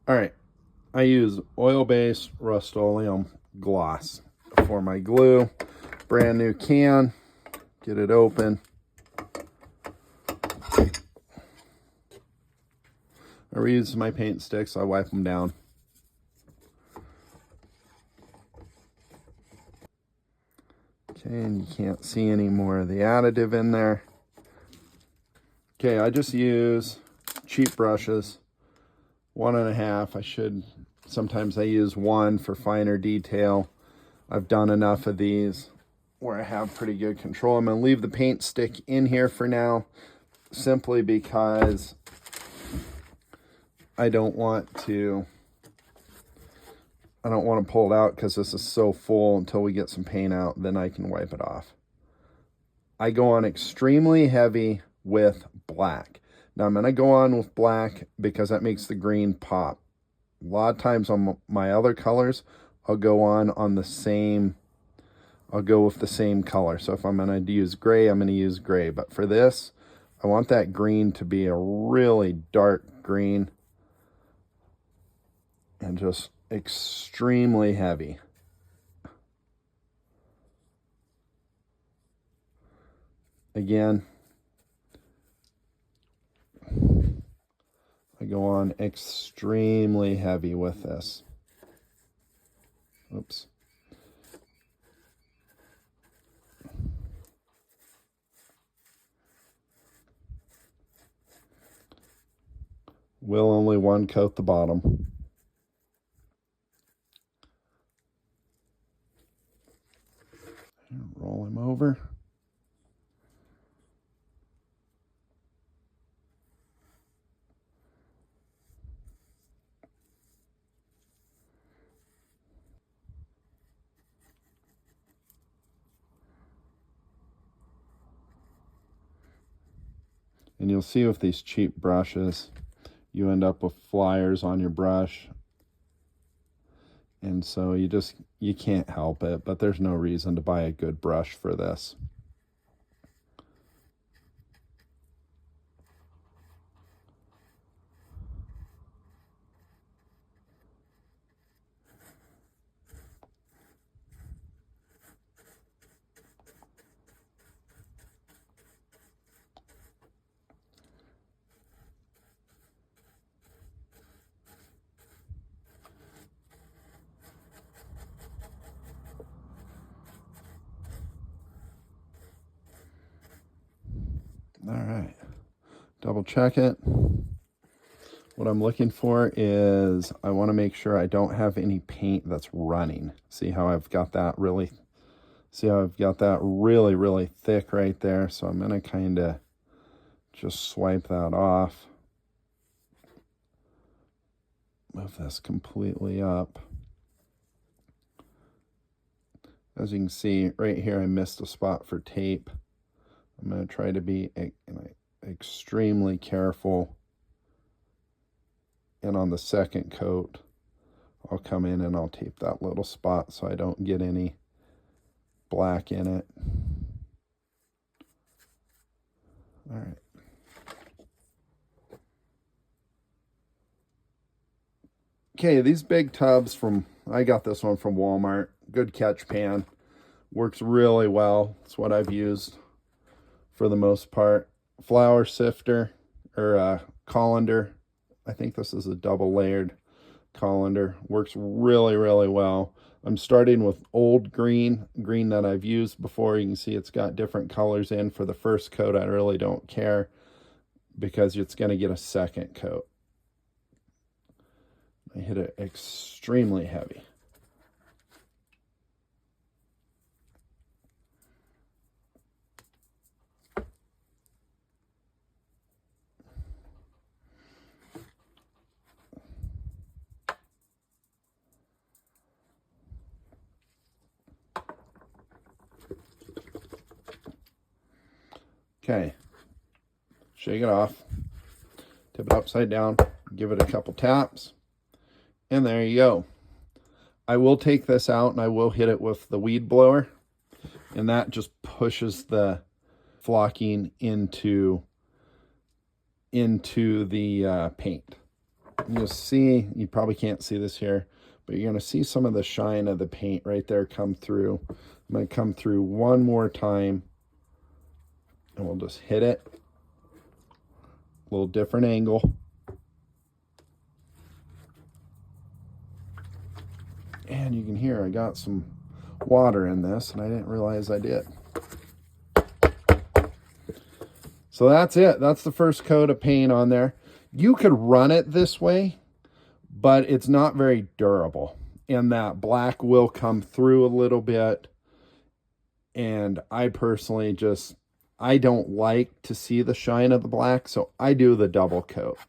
All right, I use oil-based rustoleum gloss for my glue. Brand new can. Get it open. I reuse my paint sticks. I wipe them down. Okay, and you can't see any more of the additive in there. Okay, I just use cheap brushes, 1.5. Sometimes I use 1 for finer detail. I've done enough of these where I have pretty good control. I'm gonna leave the paint stick in here for now, simply because I don't want to pull it out because this is so full until we get some paint out, then I can wipe it off. I go on extremely heavy with black. Now I'm going to go on with black because that makes the green pop. A lot of times on my other colors, I'll go with the same color. So if I'm going to use gray, I'm going to use gray. But for this, I want that green to be a really dark green and just extremely heavy. Again, I go on extremely heavy with this. Oops. Will only one coat the bottom. Roll him over. And you'll see with these cheap brushes, you end up with flyers on your brush. And so you can't help it, but there's no reason to buy a good brush for this. All right, double check it. What I'm looking for is I want to make sure I don't have any paint that's running. See how I've got that really really thick right there. So I'm going to kind of just swipe that off. Move this completely up. As you can see right here, I missed a spot for tape. I'm going to try to be extremely careful. And on the second coat, I'll come in and I'll tape that little spot so I don't get any black in it. All right. Okay, these big tubs I got this one from Walmart. Good catch pan. Works really well. It's what I've used for the most part. Flour sifter or colander. I think this is a double layered colander. Works really, really well. I'm starting with old green that I've used before. You can see it's got different colors in. For the first coat, I really don't care because it's going to get a second coat. I hit it extremely heavy. Okay, shake it off, tip it upside down, give it a couple taps, and there you go. I will take this out and I will hit it with the weed blower, and that just pushes the flocking into the paint. you'll see, you probably can't see this here, but you're going to see some of the shine of the paint right there come through. I'm going to come through one more time, and we'll just hit it. A little different angle. And you can hear I got some water in this, and I didn't realize I did. So that's it. That's the first coat of paint on there. You could run it this way, but it's not very durable. And that black will come through a little bit. And I personally I don't like to see the shine of the black, so I do the double coat.